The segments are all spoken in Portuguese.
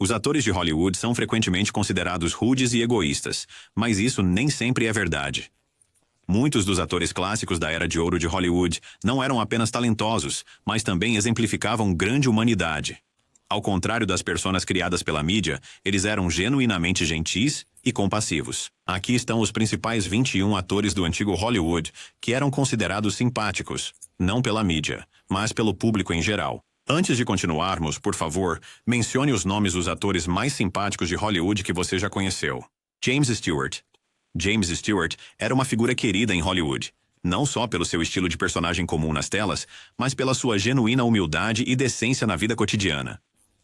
Os atores de Hollywood são frequentemente considerados rudes e egoístas, mas isso nem sempre é verdade. Muitos dos atores clássicos da Era de Ouro de Hollywood não eram apenas talentosos, mas também exemplificavam grande humanidade. Ao contrário das personas criadas pela mídia, eles eram genuinamente gentis e compassivos. Aqui estão os principais 21 atores do antigo Hollywood que eram considerados simpáticos, não pela mídia, mas pelo público em geral. Antes de continuarmos, por favor, mencione os nomes dos atores mais simpáticos de Hollywood que você já conheceu. James Stewart. James Stewart era uma figura querida em Hollywood, não só pelo seu estilo de personagem comum nas telas, mas pela sua genuína humildade e decência na vida cotidiana.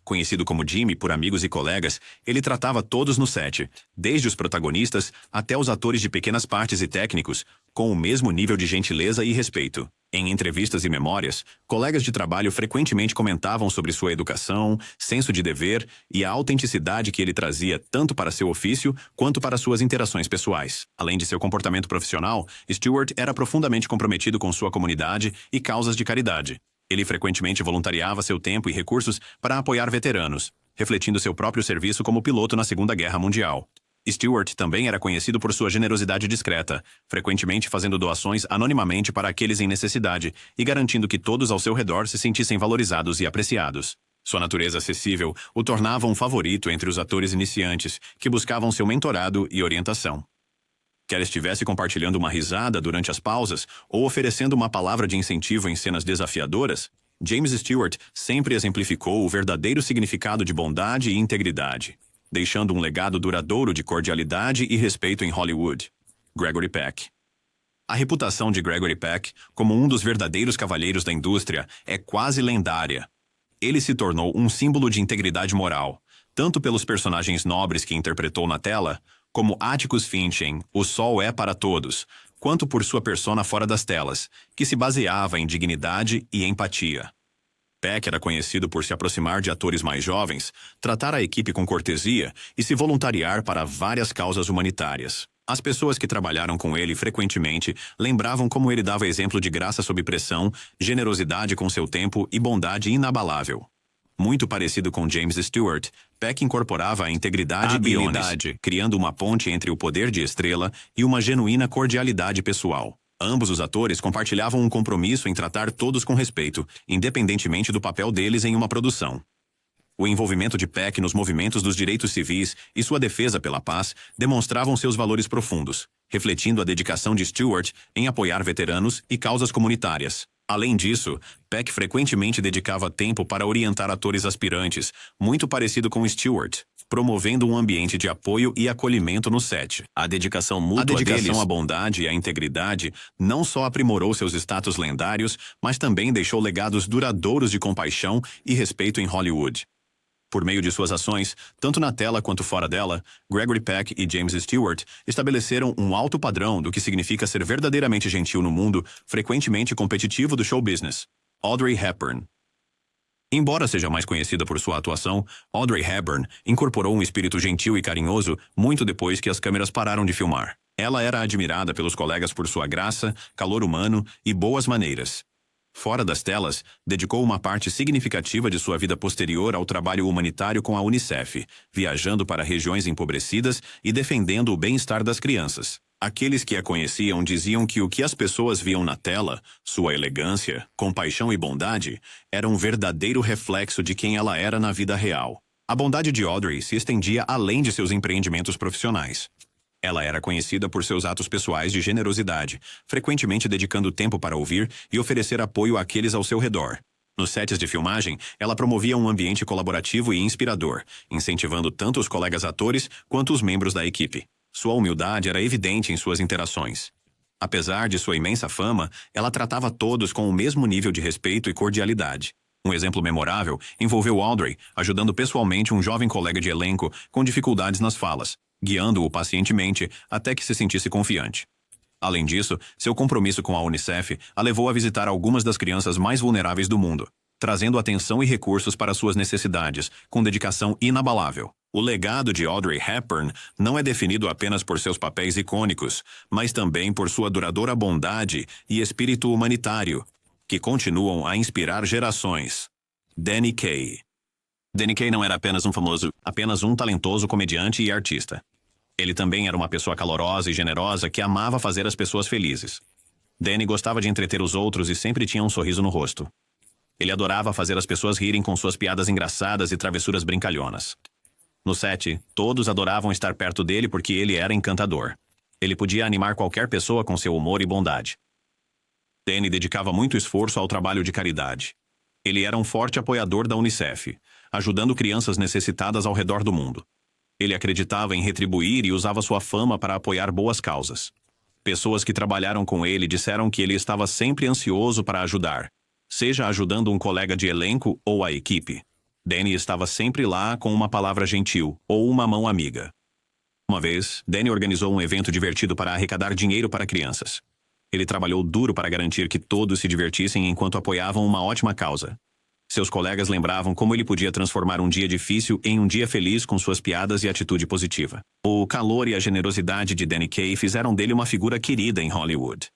Conhecido como Jimmy por amigos e colegas, ele tratava todos no set, desde os protagonistas até os atores de pequenas partes e técnicos, com o mesmo nível de gentileza e respeito. Em entrevistas e memórias, colegas de trabalho frequentemente comentavam sobre sua educação, senso de dever e a autenticidade que ele trazia tanto para seu ofício quanto para suas interações pessoais. Além de seu comportamento profissional, Stewart era profundamente comprometido com sua comunidade e causas de caridade. Ele frequentemente voluntariava seu tempo e recursos para apoiar veteranos, refletindo seu próprio serviço como piloto na Segunda Guerra Mundial. Stewart também era conhecido por sua generosidade discreta, frequentemente fazendo doações anonimamente para aqueles em necessidade e garantindo que todos ao seu redor se sentissem valorizados e apreciados. Sua natureza acessível o tornava um favorito entre os atores iniciantes que buscavam seu mentorado e orientação. Quer estivesse compartilhando uma risada durante as pausas ou oferecendo uma palavra de incentivo em cenas desafiadoras, James Stewart sempre exemplificou o verdadeiro significado de bondade e integridade, deixando um legado duradouro de cordialidade e respeito em Hollywood. Gregory Peck. A reputação de Gregory Peck como um dos verdadeiros cavalheiros da indústria é quase lendária. Ele se tornou um símbolo de integridade moral, tanto pelos personagens nobres que interpretou na tela, como Atticus Finch em O Sol é para Todos, quanto por sua persona fora das telas, que se baseava em dignidade e empatia. Peck era conhecido por se aproximar de atores mais jovens, tratar a equipe com cortesia e se voluntariar para várias causas humanitárias. As pessoas que trabalharam com ele frequentemente lembravam como ele dava exemplo de graça sob pressão, generosidade com seu tempo e bondade inabalável. Muito parecido com James Stewart, Peck incorporava a integridade e habilidade, criando uma ponte entre o poder de estrela e uma genuína cordialidade pessoal. Ambos os atores compartilhavam um compromisso em tratar todos com respeito, independentemente do papel deles em uma produção. O envolvimento de Peck nos movimentos dos direitos civis e sua defesa pela paz demonstravam seus valores profundos, refletindo a dedicação de Stewart em apoiar veteranos e causas comunitárias. Além disso, Peck frequentemente dedicava tempo para orientar atores aspirantes, muito parecido com Stewart, promovendo um ambiente de apoio e acolhimento no set. A dedicação mútua deles à bondade e à integridade não só aprimorou seus status lendários, mas também deixou legados duradouros de compaixão e respeito em Hollywood. Por meio de suas ações, tanto na tela quanto fora dela, Gregory Peck e James Stewart estabeleceram um alto padrão do que significa ser verdadeiramente gentil no mundo frequentemente competitivo do show business. Audrey Hepburn. Embora seja mais conhecida por sua atuação, Audrey Hepburn incorporou um espírito gentil e carinhoso muito depois que as câmeras pararam de filmar. Ela era admirada pelos colegas por sua graça, calor humano e boas maneiras. Fora das telas, dedicou uma parte significativa de sua vida posterior ao trabalho humanitário com a Unicef, viajando para regiões empobrecidas e defendendo o bem-estar das crianças. Aqueles que a conheciam diziam que o que as pessoas viam na tela, sua elegância, compaixão e bondade, era um verdadeiro reflexo de quem ela era na vida real. A bondade de Audrey se estendia além de seus empreendimentos profissionais. Ela era conhecida por seus atos pessoais de generosidade, frequentemente dedicando tempo para ouvir e oferecer apoio àqueles ao seu redor. Nos sets de filmagem, ela promovia um ambiente colaborativo e inspirador, incentivando tanto os colegas atores quanto os membros da equipe. Sua humildade era evidente em suas interações. Apesar de sua imensa fama, ela tratava todos com o mesmo nível de respeito e cordialidade. Um exemplo memorável envolveu Audrey ajudando pessoalmente um jovem colega de elenco com dificuldades nas falas, guiando-o pacientemente até que se sentisse confiante. Além disso, seu compromisso com a Unicef a levou a visitar algumas das crianças mais vulneráveis do mundo, trazendo atenção e recursos para suas necessidades, com dedicação inabalável. O legado de Audrey Hepburn não é definido apenas por seus papéis icônicos, mas também por sua duradoura bondade e espírito humanitário, que continuam a inspirar gerações. Danny Kaye. Danny Kaye não era apenas um talentoso comediante e artista. Ele também era uma pessoa calorosa e generosa que amava fazer as pessoas felizes. Danny gostava de entreter os outros e sempre tinha um sorriso no rosto. Ele adorava fazer as pessoas rirem com suas piadas engraçadas e travessuras brincalhonas. No set, todos adoravam estar perto dele porque ele era encantador. Ele podia animar qualquer pessoa com seu humor e bondade. Danny dedicava muito esforço ao trabalho de caridade. Ele era um forte apoiador da UNICEF, ajudando crianças necessitadas ao redor do mundo. Ele acreditava em retribuir e usava sua fama para apoiar boas causas. Pessoas que trabalharam com ele disseram que ele estava sempre ansioso para ajudar, seja ajudando um colega de elenco ou a equipe. Danny estava sempre lá com uma palavra gentil ou uma mão amiga. Uma vez, Danny organizou um evento divertido para arrecadar dinheiro para crianças. Ele trabalhou duro para garantir que todos se divertissem enquanto apoiavam uma ótima causa. Seus colegas lembravam como ele podia transformar um dia difícil em um dia feliz com suas piadas e atitude positiva. O calor e a generosidade de Danny Kaye fizeram dele uma figura querida em Hollywood.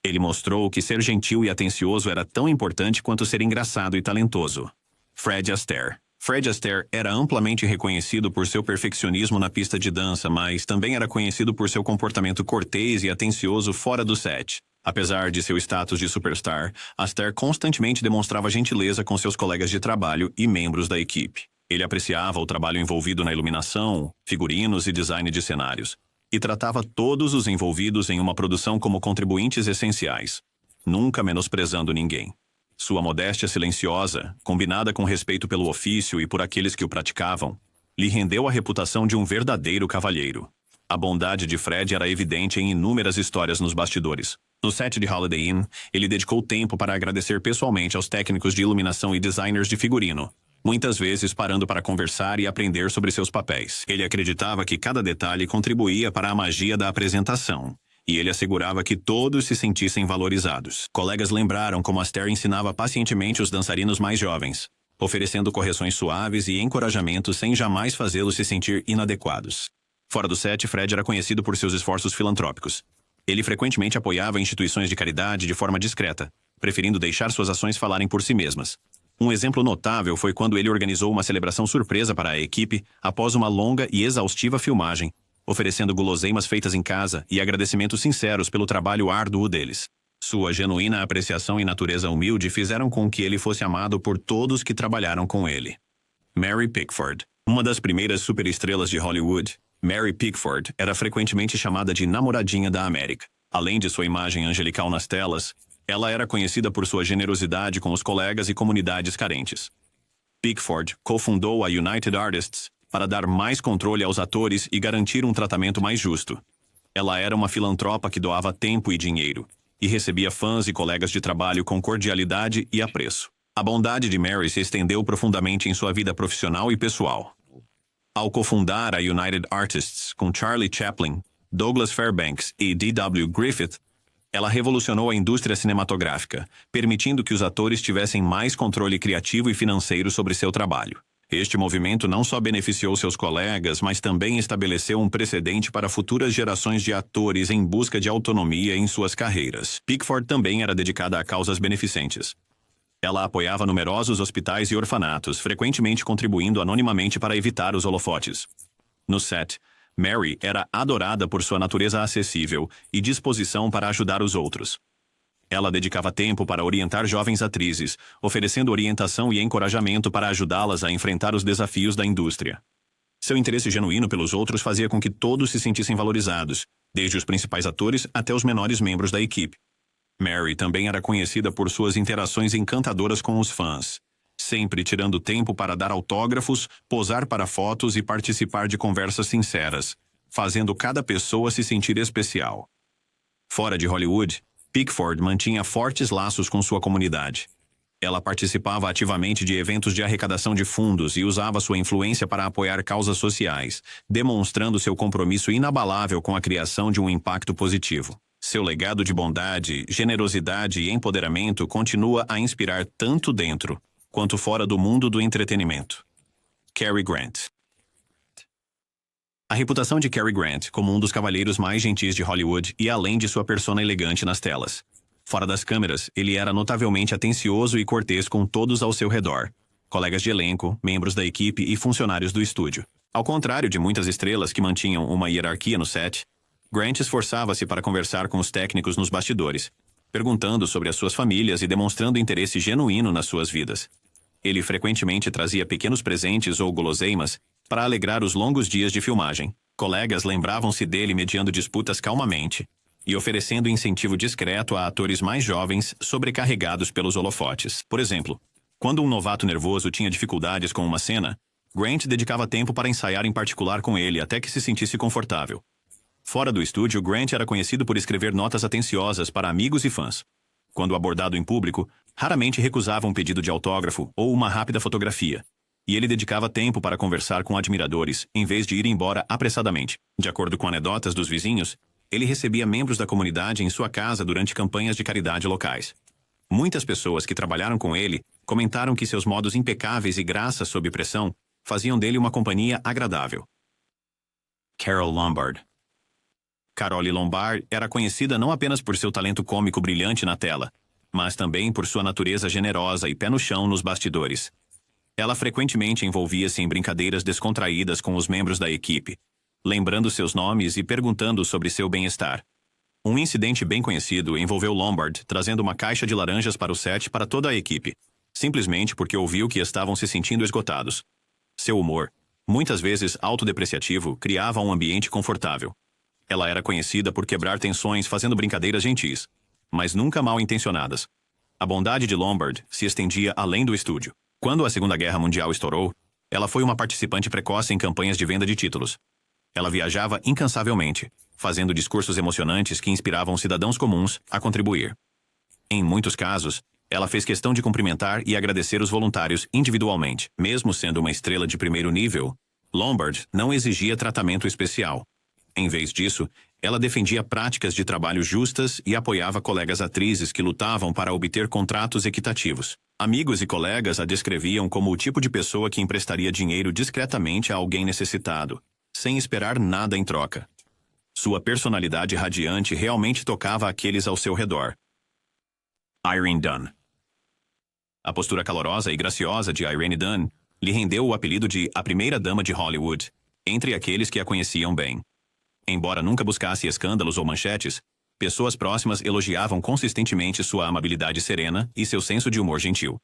Ele mostrou que ser gentil e atencioso era tão importante quanto ser engraçado e talentoso. Fred Astaire. Fred Astaire era amplamente reconhecido por seu perfeccionismo na pista de dança, mas também era conhecido por seu comportamento cortês e atencioso fora do set. Apesar de seu status de superstar, Astaire constantemente demonstrava gentileza com seus colegas de trabalho e membros da equipe. Ele apreciava o trabalho envolvido na iluminação, figurinos e design de cenários, e tratava todos os envolvidos em uma produção como contribuintes essenciais, nunca menosprezando ninguém. Sua modéstia silenciosa, combinada com respeito pelo ofício e por aqueles que o praticavam, lhe rendeu a reputação de um verdadeiro cavalheiro. A bondade de Fred era evidente em inúmeras histórias nos bastidores. No set de Holiday Inn, ele dedicou tempo para agradecer pessoalmente aos técnicos de iluminação e designers de figurino, muitas vezes parando para conversar e aprender sobre seus papéis. Ele acreditava que cada detalhe contribuía para a magia da apresentação, e ele assegurava que todos se sentissem valorizados. Colegas lembraram como Astaire ensinava pacientemente os dançarinos mais jovens, oferecendo correções suaves e encorajamento sem jamais fazê-los se sentir inadequados. Fora do set, Fred era conhecido por seus esforços filantrópicos. Ele frequentemente apoiava instituições de caridade de forma discreta, preferindo deixar suas ações falarem por si mesmas. Um exemplo notável foi quando ele organizou uma celebração surpresa para a equipe após uma longa e exaustiva filmagem, oferecendo guloseimas feitas em casa e agradecimentos sinceros pelo trabalho árduo deles. Sua genuína apreciação e natureza humilde fizeram com que ele fosse amado por todos que trabalharam com ele. Mary Pickford. Uma das primeiras superestrelas de Hollywood, Mary Pickford era frequentemente chamada de namoradinha da América. Além de sua imagem angelical nas telas, ela era conhecida por sua generosidade com os colegas e comunidades carentes. Pickford cofundou a United Artists para dar mais controle aos atores e garantir um tratamento mais justo. Ela era uma filantropa que doava tempo e dinheiro, e recebia fãs e colegas de trabalho com cordialidade e apreço. A bondade de Mary se estendeu profundamente em sua vida profissional e pessoal. Ao cofundar a United Artists com Charlie Chaplin, Douglas Fairbanks e D.W. Griffith, ela revolucionou a indústria cinematográfica, permitindo que os atores tivessem mais controle criativo e financeiro sobre seu trabalho. Este movimento não só beneficiou seus colegas, mas também estabeleceu um precedente para futuras gerações de atores em busca de autonomia em suas carreiras. Pickford também era dedicada a causas beneficentes. Ela apoiava numerosos hospitais e orfanatos, frequentemente contribuindo anonimamente para evitar os holofotes. No set, Mary era adorada por sua natureza acessível e disposição para ajudar os outros. Ela dedicava tempo para orientar jovens atrizes, oferecendo orientação e encorajamento para ajudá-las a enfrentar os desafios da indústria. Seu interesse genuíno pelos outros fazia com que todos se sentissem valorizados, desde os principais atores até os menores membros da equipe. Mary também era conhecida por suas interações encantadoras com os fãs, sempre tirando tempo para dar autógrafos, posar para fotos e participar de conversas sinceras, fazendo cada pessoa se sentir especial. Fora de Hollywood, Pickford mantinha fortes laços com sua comunidade. Ela participava ativamente de eventos de arrecadação de fundos e usava sua influência para apoiar causas sociais, demonstrando seu compromisso inabalável com a criação de um impacto positivo. Seu legado de bondade, generosidade e empoderamento continua a inspirar tanto dentro quanto fora do mundo do entretenimento. Cary Grant. A reputação de Cary Grant como um dos cavalheiros mais gentis de Hollywood e além de sua persona elegante nas telas. Fora das câmeras, ele era notavelmente atencioso e cortês com todos ao seu redor, colegas de elenco, membros da equipe e funcionários do estúdio. Ao contrário de muitas estrelas que mantinham uma hierarquia no set, Grant esforçava-se para conversar com os técnicos nos bastidores, perguntando sobre as suas famílias e demonstrando interesse genuíno nas suas vidas. Ele frequentemente trazia pequenos presentes ou guloseimas para alegrar os longos dias de filmagem. Colegas lembravam-se dele mediando disputas calmamente e oferecendo incentivo discreto a atores mais jovens sobrecarregados pelos holofotes. Por exemplo, quando um novato nervoso tinha dificuldades com uma cena, Grant dedicava tempo para ensaiar em particular com ele até que se sentisse confortável. Fora do estúdio, Grant era conhecido por escrever notas atenciosas para amigos e fãs. Quando abordado em público, raramente recusava um pedido de autógrafo ou uma rápida fotografia, e ele dedicava tempo para conversar com admiradores, em vez de ir embora apressadamente. De acordo com anedotas dos vizinhos, ele recebia membros da comunidade em sua casa durante campanhas de caridade locais. Muitas pessoas que trabalharam com ele comentaram que seus modos impecáveis e graça sob pressão faziam dele uma companhia agradável. Carole Lombard. Carole Lombard era conhecida não apenas por seu talento cômico brilhante na tela, mas também por sua natureza generosa e pé no chão nos bastidores. Ela frequentemente envolvia-se em brincadeiras descontraídas com os membros da equipe, lembrando seus nomes e perguntando sobre seu bem-estar. Um incidente bem conhecido envolveu Lombard trazendo uma caixa de laranjas para o set para toda a equipe, simplesmente porque ouviu que estavam se sentindo esgotados. Seu humor, muitas vezes autodepreciativo, criava um ambiente confortável. Ela era conhecida por quebrar tensões fazendo brincadeiras gentis, mas nunca mal-intencionadas. A bondade de Lombard se estendia além do estúdio. Quando a Segunda Guerra Mundial estourou, ela foi uma participante precoce em campanhas de venda de títulos. Ela viajava incansavelmente, fazendo discursos emocionantes que inspiravam cidadãos comuns a contribuir. Em muitos casos, ela fez questão de cumprimentar e agradecer os voluntários individualmente. Mesmo sendo uma estrela de primeiro nível, Lombard não exigia tratamento especial. Em vez disso, ela defendia práticas de trabalho justas e apoiava colegas atrizes que lutavam para obter contratos equitativos. Amigos e colegas a descreviam como o tipo de pessoa que emprestaria dinheiro discretamente a alguém necessitado, sem esperar nada em troca. Sua personalidade radiante realmente tocava aqueles ao seu redor. Irene Dunne. A postura calorosa e graciosa de Irene Dunne lhe rendeu o apelido de a primeira dama de Hollywood, entre aqueles que a conheciam bem. Embora nunca buscasse escândalos ou manchetes, pessoas próximas elogiavam consistentemente sua amabilidade serena e seu senso de humor gentil.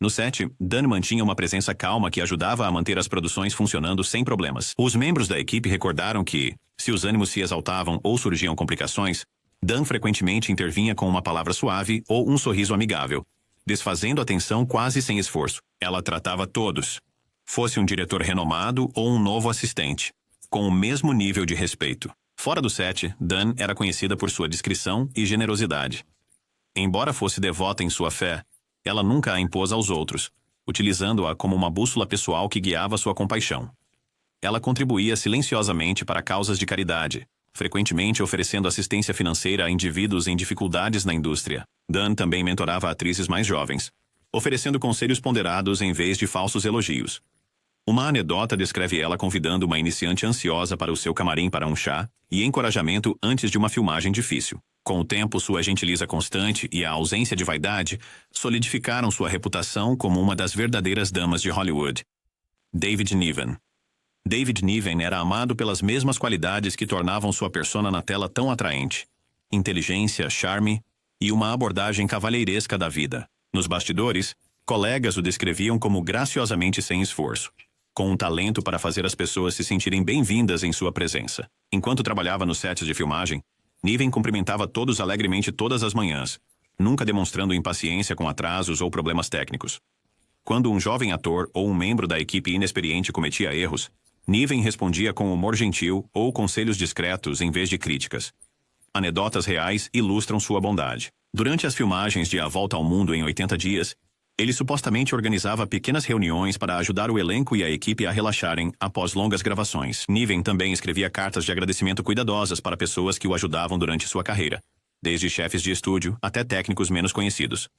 No set, Dunne mantinha uma presença calma que ajudava a manter as produções funcionando sem problemas. Os membros da equipe recordaram que, se os ânimos se exaltavam ou surgiam complicações, Dunne frequentemente intervinha com uma palavra suave ou um sorriso amigável, desfazendo a tensão quase sem esforço. Ela tratava todos, fosse um diretor renomado ou um novo assistente, com o mesmo nível de respeito. Fora do set, Dunne era conhecida por sua discrição e generosidade. Embora fosse devota em sua fé, ela nunca a impôs aos outros, utilizando-a como uma bússola pessoal que guiava sua compaixão. Ela contribuía silenciosamente para causas de caridade, frequentemente oferecendo assistência financeira a indivíduos em dificuldades na indústria. Dunne também mentorava atrizes mais jovens, oferecendo conselhos ponderados em vez de falsos elogios. Uma anedota descreve ela convidando uma iniciante ansiosa para o seu camarim para um chá e encorajamento antes de uma filmagem difícil. Com o tempo, sua gentileza constante e a ausência de vaidade solidificaram sua reputação como uma das verdadeiras damas de Hollywood. David Niven. David Niven era amado pelas mesmas qualidades que tornavam sua persona na tela tão atraente: inteligência, charme e uma abordagem cavalheiresca da vida. Nos bastidores, colegas o descreviam como graciosamente sem esforço, com um talento para fazer as pessoas se sentirem bem-vindas em sua presença. Enquanto trabalhava nos sets de filmagem, Niven cumprimentava todos alegremente todas as manhãs, nunca demonstrando impaciência com atrasos ou problemas técnicos. Quando um jovem ator ou um membro da equipe inexperiente cometia erros, Niven respondia com humor gentil ou conselhos discretos em vez de críticas. Anedotas reais ilustram sua bondade. Durante as filmagens de A Volta ao Mundo em 80 Dias, ele supostamente organizava pequenas reuniões para ajudar o elenco e a equipe a relaxarem após longas gravações. Niven também escrevia cartas de agradecimento cuidadosas para pessoas que o ajudavam durante sua carreira, desde chefes de estúdio até técnicos menos conhecidos.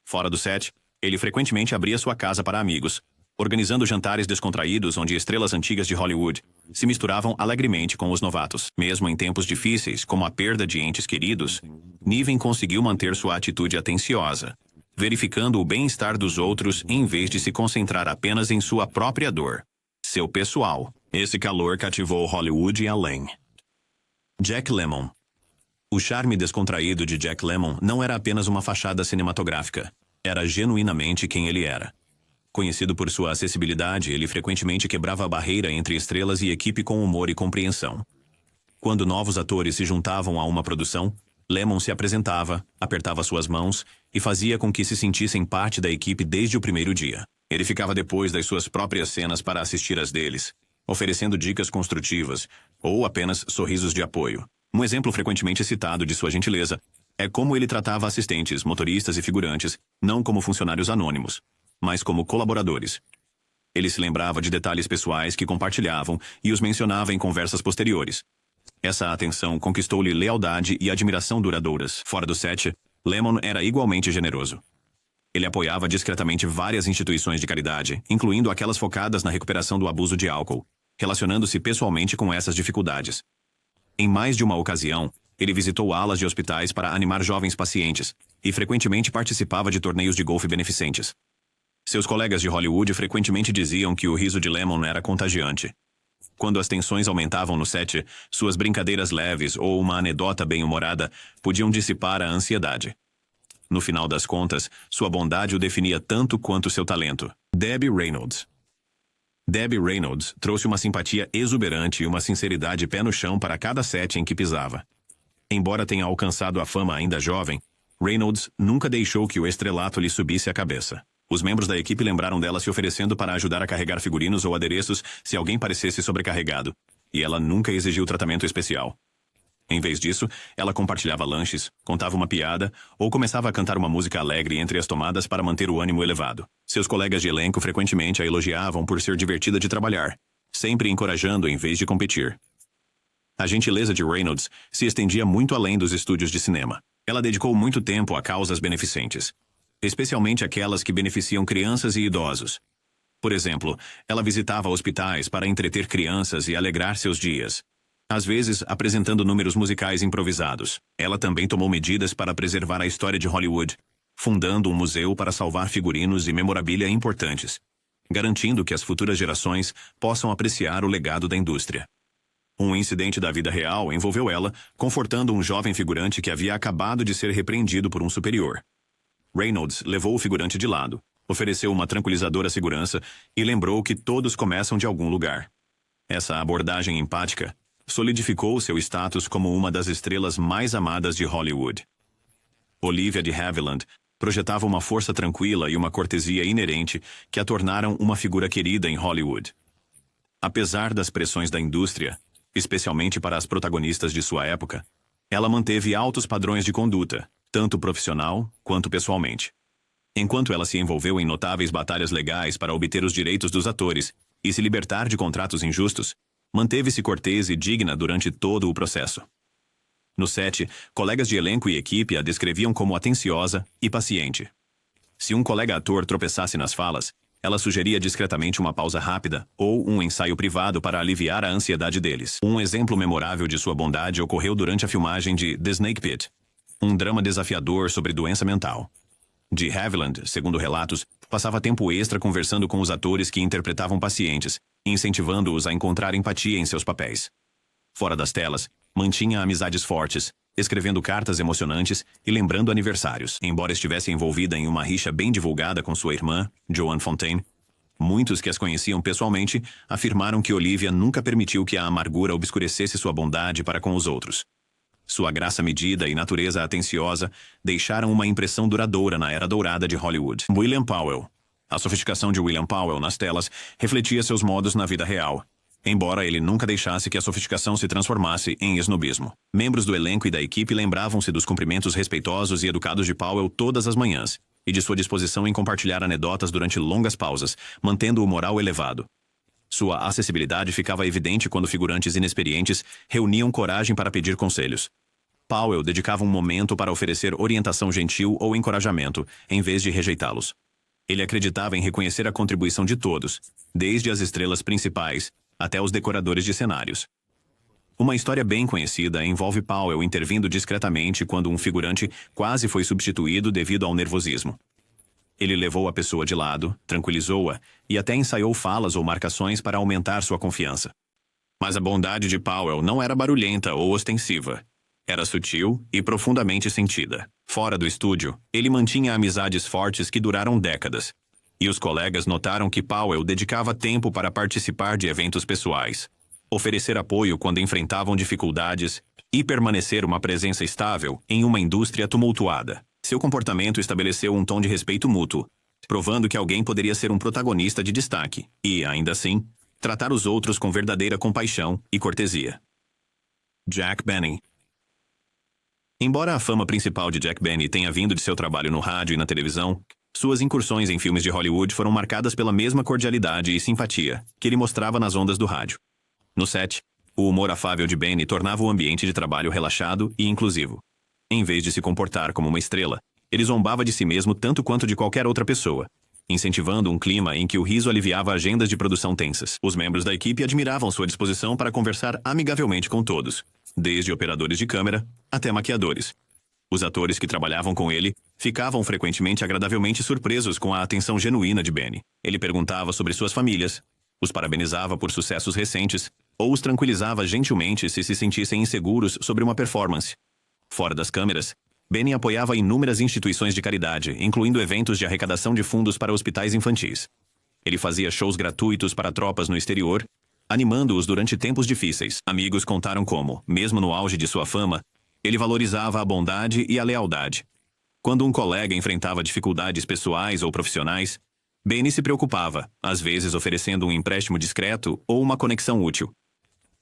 Fora do set, ele frequentemente abria sua casa para amigos, organizando jantares descontraídos onde estrelas antigas de Hollywood se misturavam alegremente com os novatos. Mesmo em tempos difíceis, como a perda de entes queridos, Niven conseguiu manter sua atitude atenciosa, verificando o bem-estar dos outros em vez de se concentrar apenas em sua própria dor. Seu pessoal. Esse calor cativou Hollywood e além. Jack Lemmon. O charme descontraído de Jack Lemmon não era apenas uma fachada cinematográfica. Era genuinamente quem ele era. Conhecido por sua acessibilidade, ele frequentemente quebrava a barreira entre estrelas e equipe com humor e compreensão. Quando novos atores se juntavam a uma produção, Lemmon se apresentava, apertava suas mãos e fazia com que se sentissem parte da equipe desde o primeiro dia. Ele ficava depois das suas próprias cenas para assistir às deles, oferecendo dicas construtivas ou apenas sorrisos de apoio. Um exemplo frequentemente citado de sua gentileza é como ele tratava assistentes, motoristas e figurantes, não como funcionários anônimos, mas como colaboradores. Ele se lembrava de detalhes pessoais que compartilhavam e os mencionava em conversas posteriores. Essa atenção conquistou-lhe lealdade e admiração duradouras. Fora do set, Lemmon era igualmente generoso. Ele apoiava discretamente várias instituições de caridade, incluindo aquelas focadas na recuperação do abuso de álcool, relacionando-se pessoalmente com essas dificuldades. Em mais de uma ocasião, ele visitou alas de hospitais para animar jovens pacientes e frequentemente participava de torneios de golfe beneficentes. Seus colegas de Hollywood frequentemente diziam que o riso de Lemmon era contagiante. Quando as tensões aumentavam no set, suas brincadeiras leves ou uma anedota bem-humorada podiam dissipar a ansiedade. No final das contas, sua bondade o definia tanto quanto seu talento. Debbie Reynolds. Debbie Reynolds trouxe uma simpatia exuberante e uma sinceridade pé no chão para cada set em que pisava. Embora tenha alcançado a fama ainda jovem, Reynolds nunca deixou que o estrelato lhe subisse à cabeça. Os membros da equipe lembraram dela se oferecendo para ajudar a carregar figurinos ou adereços se alguém parecesse sobrecarregado, e ela nunca exigiu tratamento especial. Em vez disso, ela compartilhava lanches, contava uma piada ou começava a cantar uma música alegre entre as tomadas para manter o ânimo elevado. Seus colegas de elenco frequentemente a elogiavam por ser divertida de trabalhar, sempre encorajando em vez de competir. A gentileza de Reynolds se estendia muito além dos estúdios de cinema. Ela dedicou muito tempo a causas beneficentes, especialmente aquelas que beneficiam crianças e idosos. Por exemplo, ela visitava hospitais para entreter crianças e alegrar seus dias, às vezes apresentando números musicais improvisados. Ela também tomou medidas para preservar a história de Hollywood, fundando um museu para salvar figurinos e memorabilia importantes, garantindo que as futuras gerações possam apreciar o legado da indústria. Um incidente da vida real envolveu ela, confortando um jovem figurante que havia acabado de ser repreendido por um superior. Reynolds levou o figurante de lado, ofereceu uma tranquilizadora segurança e lembrou que todos começam de algum lugar. Essa abordagem empática solidificou seu status como uma das estrelas mais amadas de Hollywood. Olivia de Havilland projetava uma força tranquila e uma cortesia inerente que a tornaram uma figura querida em Hollywood. Apesar das pressões da indústria, especialmente para as protagonistas de sua época, ela manteve altos padrões de conduta, tanto profissional quanto pessoalmente. Enquanto ela se envolveu em notáveis batalhas legais para obter os direitos dos atores e se libertar de contratos injustos, manteve-se cortês e digna durante todo o processo. No set, colegas de elenco e equipe a descreviam como atenciosa e paciente. Se um colega ator tropeçasse nas falas, ela sugeria discretamente uma pausa rápida ou um ensaio privado para aliviar a ansiedade deles. Um exemplo memorável de sua bondade ocorreu durante a filmagem de The Snake Pit, um drama desafiador sobre doença mental. De Havilland, segundo relatos, passava tempo extra conversando com os atores que interpretavam pacientes, incentivando-os a encontrar empatia em seus papéis. Fora das telas, mantinha amizades fortes, escrevendo cartas emocionantes e lembrando aniversários. Embora estivesse envolvida em uma rixa bem divulgada com sua irmã, Joan Fontaine, muitos que as conheciam pessoalmente afirmaram que Olivia nunca permitiu que a amargura obscurecesse sua bondade para com os outros. Sua graça medida e natureza atenciosa deixaram uma impressão duradoura na era dourada de Hollywood. William Powell. A sofisticação de William Powell nas telas refletia seus modos na vida real, embora ele nunca deixasse que a sofisticação se transformasse em esnobismo. Membros do elenco e da equipe lembravam-se dos cumprimentos respeitosos e educados de Powell todas as manhãs, e de sua disposição em compartilhar anedotas durante longas pausas, mantendo o moral elevado. Sua acessibilidade ficava evidente quando figurantes inexperientes reuniam coragem para pedir conselhos. Powell dedicava um momento para oferecer orientação gentil ou encorajamento, em vez de rejeitá-los. Ele acreditava em reconhecer a contribuição de todos, desde as estrelas principais até os decoradores de cenários. Uma história bem conhecida envolve Powell intervindo discretamente quando um figurante quase foi substituído devido ao nervosismo. Ele levou a pessoa de lado, tranquilizou-a e até ensaiou falas ou marcações para aumentar sua confiança. Mas a bondade de Powell não era barulhenta ou ostensiva. Era sutil e profundamente sentida. Fora do estúdio, ele mantinha amizades fortes que duraram décadas. E os colegas notaram que Powell dedicava tempo para participar de eventos pessoais, oferecer apoio quando enfrentavam dificuldades e permanecer uma presença estável em uma indústria tumultuada. Seu comportamento estabeleceu um tom de respeito mútuo, provando que alguém poderia ser um protagonista de destaque e, ainda assim, tratar os outros com verdadeira compaixão e cortesia. Jack Benny. Embora a fama principal de Jack Benny tenha vindo de seu trabalho no rádio e na televisão, suas incursões em filmes de Hollywood foram marcadas pela mesma cordialidade e simpatia que ele mostrava nas ondas do rádio. No set, o humor afável de Benny tornava o ambiente de trabalho relaxado e inclusivo. Em vez de se comportar como uma estrela, ele zombava de si mesmo tanto quanto de qualquer outra pessoa, incentivando um clima em que o riso aliviava agendas de produção tensas. Os membros da equipe admiravam sua disposição para conversar amigavelmente com todos, desde operadores de câmera até maquiadores. Os atores que trabalhavam com ele ficavam frequentemente agradavelmente surpresos com a atenção genuína de Benny. Ele perguntava sobre suas famílias, os parabenizava por sucessos recentes ou os tranquilizava gentilmente se sentissem inseguros sobre uma performance. Fora das câmeras, Benny apoiava inúmeras instituições de caridade, incluindo eventos de arrecadação de fundos para hospitais infantis. Ele fazia shows gratuitos para tropas no exterior, animando-os durante tempos difíceis. Amigos contaram como, mesmo no auge de sua fama, ele valorizava a bondade e a lealdade. Quando um colega enfrentava dificuldades pessoais ou profissionais, Benny se preocupava, às vezes oferecendo um empréstimo discreto ou uma conexão útil.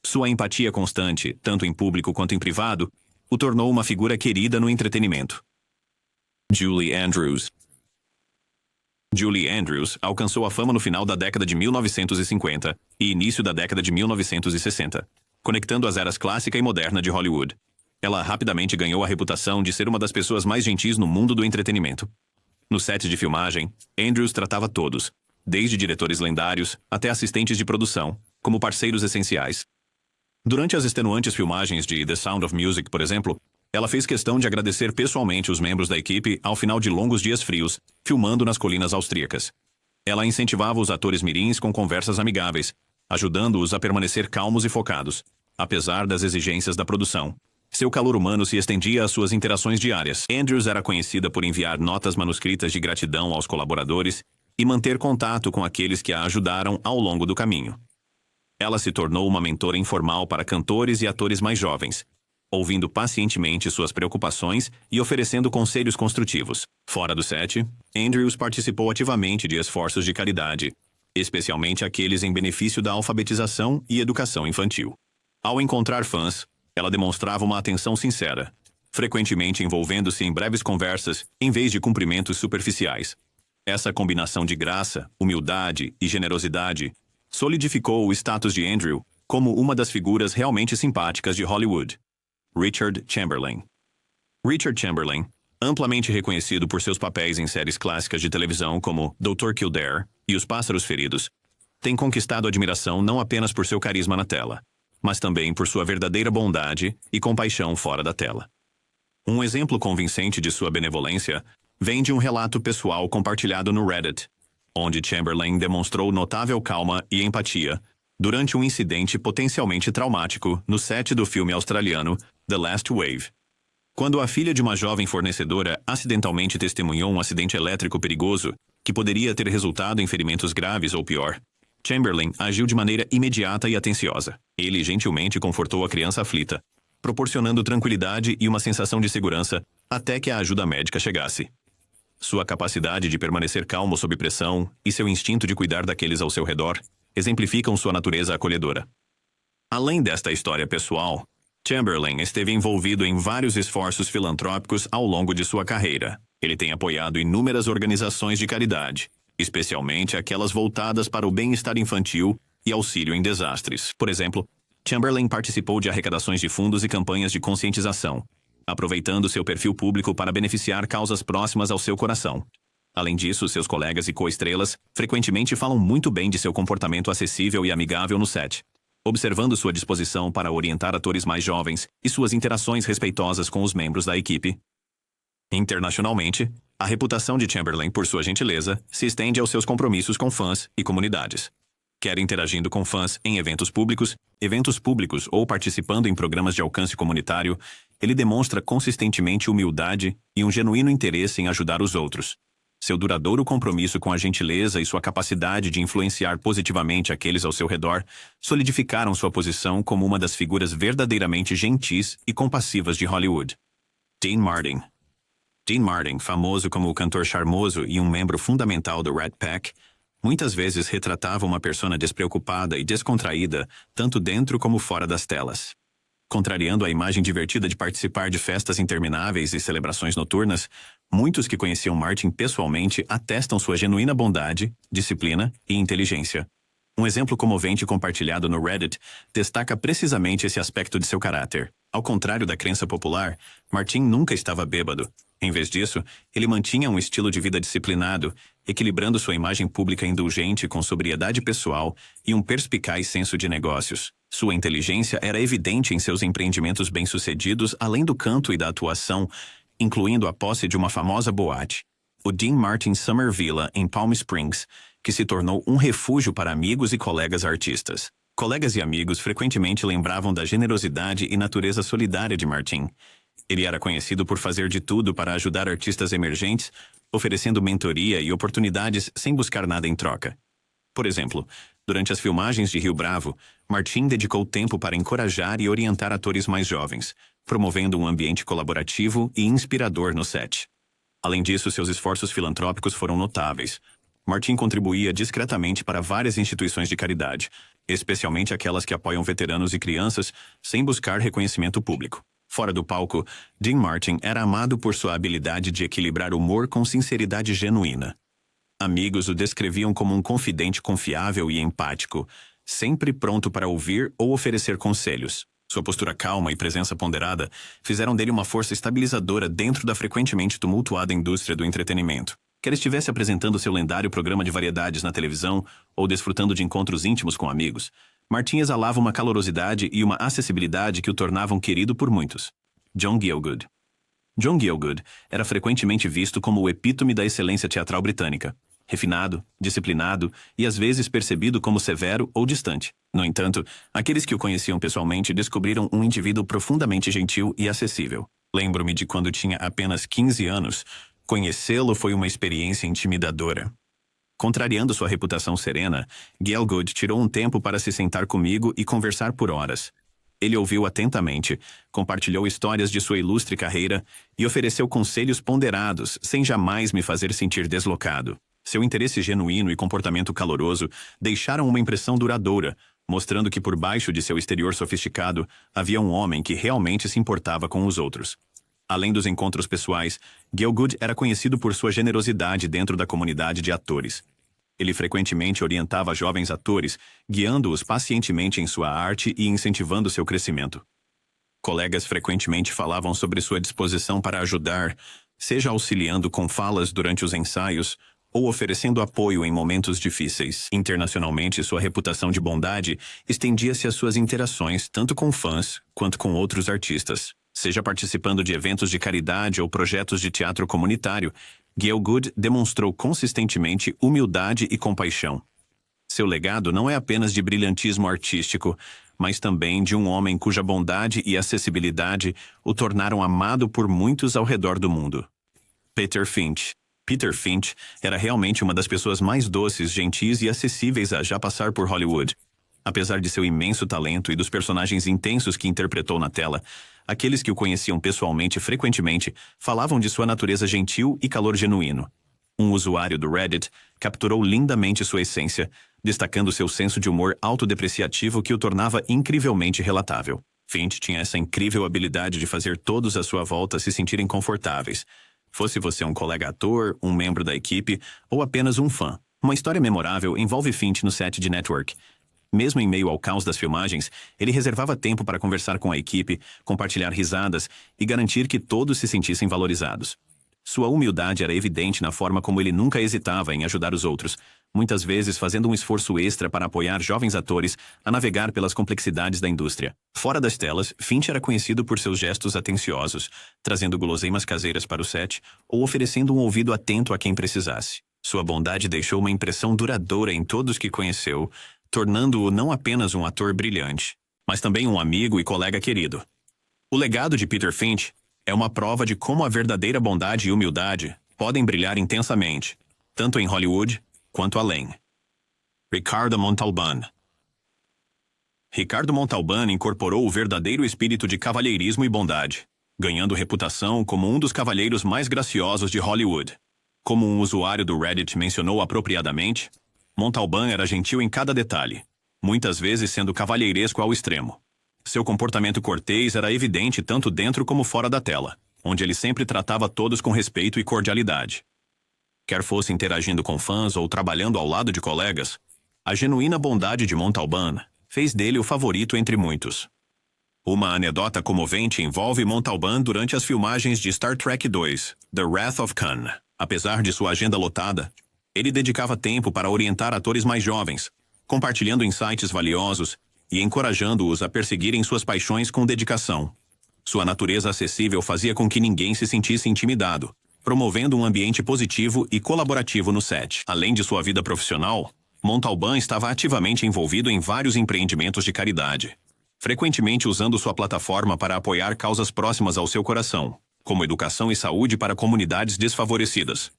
Sua empatia constante, tanto em público quanto em privado, o tornou uma figura querida no entretenimento. Julie Andrews. Julie Andrews alcançou a fama no final da década de 1950 e início da década de 1960, conectando as eras clássica e moderna de Hollywood. Ela rapidamente ganhou a reputação de ser uma das pessoas mais gentis no mundo do entretenimento. No set de filmagem, Andrews tratava todos, desde diretores lendários até assistentes de produção, como parceiros essenciais. Durante as extenuantes filmagens de The Sound of Music, por exemplo, ela fez questão de agradecer pessoalmente os membros da equipe ao final de longos dias frios, filmando nas colinas austríacas. Ela incentivava os atores mirins com conversas amigáveis, ajudando-os a permanecer calmos e focados, apesar das exigências da produção. Seu calor humano se estendia às suas interações diárias. Andrews era conhecida por enviar notas manuscritas de gratidão aos colaboradores e manter contato com aqueles que a ajudaram ao longo do caminho. Ela se tornou uma mentora informal para cantores e atores mais jovens, ouvindo pacientemente suas preocupações e oferecendo conselhos construtivos. Fora do set, Andrews participou ativamente de esforços de caridade, especialmente aqueles em benefício da alfabetização e educação infantil. Ao encontrar fãs, ela demonstrava uma atenção sincera, frequentemente envolvendo-se em breves conversas em vez de cumprimentos superficiais. Essa combinação de graça, humildade e generosidade solidificou o status de Andrew como uma das figuras realmente simpáticas de Hollywood. Richard Chamberlain. Richard Chamberlain, amplamente reconhecido por seus papéis em séries clássicas de televisão como Dr. Kildare e Os Pássaros Feridos, tem conquistado admiração não apenas por seu carisma na tela, mas também por sua verdadeira bondade e compaixão fora da tela. Um exemplo convincente de sua benevolência vem de um relato pessoal compartilhado no Reddit, onde Chamberlain demonstrou notável calma e empatia durante um incidente potencialmente traumático no set do filme australiano The Last Wave. Quando a filha de uma jovem fornecedora acidentalmente testemunhou um acidente elétrico perigoso que poderia ter resultado em ferimentos graves ou pior, Chamberlain agiu de maneira imediata e atenciosa. Ele gentilmente confortou a criança aflita, proporcionando tranquilidade e uma sensação de segurança até que a ajuda médica chegasse. Sua capacidade de permanecer calmo sob pressão e seu instinto de cuidar daqueles ao seu redor exemplificam sua natureza acolhedora. Além desta história pessoal, Chamberlain esteve envolvido em vários esforços filantrópicos ao longo de sua carreira. Ele tem apoiado inúmeras organizações de caridade, especialmente aquelas voltadas para o bem-estar infantil e auxílio em desastres. Por exemplo, Chamberlain participou de arrecadações de fundos e campanhas de conscientização, aproveitando seu perfil público para beneficiar causas próximas ao seu coração. Além disso, seus colegas e co-estrelas frequentemente falam muito bem de seu comportamento acessível e amigável no set, observando sua disposição para orientar atores mais jovens e suas interações respeitosas com os membros da equipe. Internacionalmente, A reputação de Chamberlain por sua gentileza se estende aos seus compromissos com fãs e comunidades. Quer interagindo com fãs em eventos públicos ou participando em programas de alcance comunitário, ele demonstra consistentemente humildade e um genuíno interesse em ajudar os outros. Seu duradouro compromisso com a gentileza e sua capacidade de influenciar positivamente aqueles ao seu redor solidificaram sua posição como uma das figuras verdadeiramente gentis e compassivas de Hollywood. Dean Martin. Dean Martin, famoso como o cantor charmoso e um membro fundamental do Rat Pack, muitas vezes retratava uma persona despreocupada e descontraída, tanto dentro como fora das telas. Contrariando a imagem divertida de participar de festas intermináveis e celebrações noturnas, muitos que conheciam Martin pessoalmente atestam sua genuína bondade, disciplina e inteligência. Um exemplo comovente compartilhado no Reddit destaca precisamente esse aspecto de seu caráter. Ao contrário da crença popular, Martin nunca estava bêbado. Em vez disso, ele mantinha um estilo de vida disciplinado, equilibrando sua imagem pública indulgente com sobriedade pessoal e um perspicaz senso de negócios. Sua inteligência era evidente em seus empreendimentos bem-sucedidos, além do canto e da atuação, incluindo a posse de uma famosa boate, o Dean Martin Summer Villa, em Palm Springs, que se tornou um refúgio para amigos e colegas artistas. Colegas e amigos frequentemente lembravam da generosidade e natureza solidária de Martin. Ele era conhecido por fazer de tudo para ajudar artistas emergentes, oferecendo mentoria e oportunidades sem buscar nada em troca. Por exemplo, durante as filmagens de Rio Bravo, Martin dedicou tempo para encorajar e orientar atores mais jovens, promovendo um ambiente colaborativo e inspirador no set. Além disso, seus esforços filantrópicos foram notáveis. Martin contribuía discretamente para várias instituições de caridade, especialmente aquelas que apoiam veteranos e crianças, sem buscar reconhecimento público. Fora do palco, Dean Martin era amado por sua habilidade de equilibrar humor com sinceridade genuína. Amigos o descreviam como um confidente confiável e empático, sempre pronto para ouvir ou oferecer conselhos. Sua postura calma e presença ponderada fizeram dele uma força estabilizadora dentro da frequentemente tumultuada indústria do entretenimento. Quer estivesse apresentando seu lendário programa de variedades na televisão ou desfrutando de encontros íntimos com amigos, Martin exalava uma calorosidade e uma acessibilidade que o tornavam querido por muitos. John Gielgud. John Gielgud era frequentemente visto como o epítome da excelência teatral britânica. Refinado, disciplinado e às vezes percebido como severo ou distante. No entanto, aqueles que o conheciam pessoalmente descobriram um indivíduo profundamente gentil e acessível. Lembro-me de quando tinha apenas 15 anos. Conhecê-lo foi uma experiência intimidadora. Contrariando sua reputação serena, Gielgud tirou um tempo para se sentar comigo e conversar por horas. Ele ouviu atentamente, compartilhou histórias de sua ilustre carreira e ofereceu conselhos ponderados, sem jamais me fazer sentir deslocado. Seu interesse genuíno e comportamento caloroso deixaram uma impressão duradoura, mostrando que por baixo de seu exterior sofisticado havia um homem que realmente se importava com os outros. Além dos encontros pessoais, Gielgud era conhecido por sua generosidade dentro da comunidade de atores. Ele frequentemente orientava jovens atores, guiando-os pacientemente em sua arte e incentivando seu crescimento. Colegas frequentemente falavam sobre sua disposição para ajudar, seja auxiliando com falas durante os ensaios ou oferecendo apoio em momentos difíceis. Internacionalmente, sua reputação de bondade estendia-se às suas interações tanto com fãs quanto com outros artistas. Seja participando de eventos de caridade ou projetos de teatro comunitário, Gielgud demonstrou consistentemente humildade e compaixão. Seu legado não é apenas de brilhantismo artístico, mas também de um homem cuja bondade e acessibilidade o tornaram amado por muitos ao redor do mundo. Peter Finch. Peter Finch era realmente uma das pessoas mais doces, gentis e acessíveis a já passar por Hollywood. Apesar de seu imenso talento e dos personagens intensos que interpretou na tela, aqueles que o conheciam pessoalmente frequentemente falavam de sua natureza gentil e calor genuíno. Um usuário do Reddit capturou lindamente sua essência, destacando seu senso de humor autodepreciativo que o tornava incrivelmente relatável. Finch tinha essa incrível habilidade de fazer todos à sua volta se sentirem confortáveis. Fosse você um colega ator, um membro da equipe ou apenas um fã. Uma história memorável envolve Finch no set de Network. Mesmo em meio ao caos das filmagens, ele reservava tempo para conversar com a equipe, compartilhar risadas e garantir que todos se sentissem valorizados. Sua humildade era evidente na forma como ele nunca hesitava em ajudar os outros, muitas vezes fazendo um esforço extra para apoiar jovens atores a navegar pelas complexidades da indústria. Fora das telas, Finch era conhecido por seus gestos atenciosos, trazendo guloseimas caseiras para o set ou oferecendo um ouvido atento a quem precisasse. Sua bondade deixou uma impressão duradoura em todos que conheceu, tornando-o não apenas um ator brilhante, mas também um amigo e colega querido. O legado de Peter Finch é uma prova de como a verdadeira bondade e humildade podem brilhar intensamente, tanto em Hollywood quanto além. Ricardo Montalban. Ricardo Montalban incorporou o verdadeiro espírito de cavalheirismo e bondade, ganhando reputação como um dos cavalheiros mais graciosos de Hollywood. Como um usuário do Reddit mencionou apropriadamente, Montalban era gentil em cada detalhe, muitas vezes sendo cavalheiresco ao extremo. Seu comportamento cortês era evidente tanto dentro como fora da tela, onde ele sempre tratava todos com respeito e cordialidade. Quer fosse interagindo com fãs ou trabalhando ao lado de colegas, a genuína bondade de Montalban fez dele o favorito entre muitos. Uma anedota comovente envolve Montalban durante as filmagens de Star Trek II, The Wrath of Khan. Apesar de sua agenda lotada, ele dedicava tempo para orientar atores mais jovens, compartilhando insights valiosos e encorajando-os a perseguirem suas paixões com dedicação. Sua natureza acessível fazia com que ninguém se sentisse intimidado, promovendo um ambiente positivo e colaborativo no set. Além de sua vida profissional, Montalban estava ativamente envolvido em vários empreendimentos de caridade, frequentemente usando sua plataforma para apoiar causas próximas ao seu coração, como educação e saúde para comunidades desfavorecidas.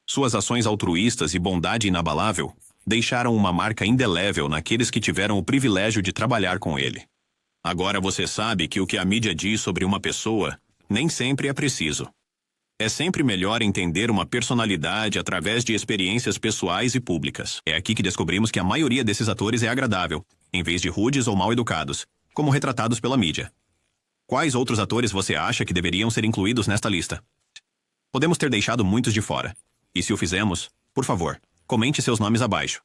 Suas ações altruístas e bondade inabalável deixaram uma marca indelével naqueles que tiveram o privilégio de trabalhar com ele. Agora você sabe que o que a mídia diz sobre uma pessoa nem sempre é preciso. É sempre melhor entender uma personalidade através de experiências pessoais e públicas. É aqui que descobrimos que a maioria desses atores é agradável, em vez de rudes ou mal educados, como retratados pela mídia. Quais outros atores você acha que deveriam ser incluídos nesta lista? Podemos ter deixado muitos de fora. E se o fizemos, por favor, comente seus nomes abaixo.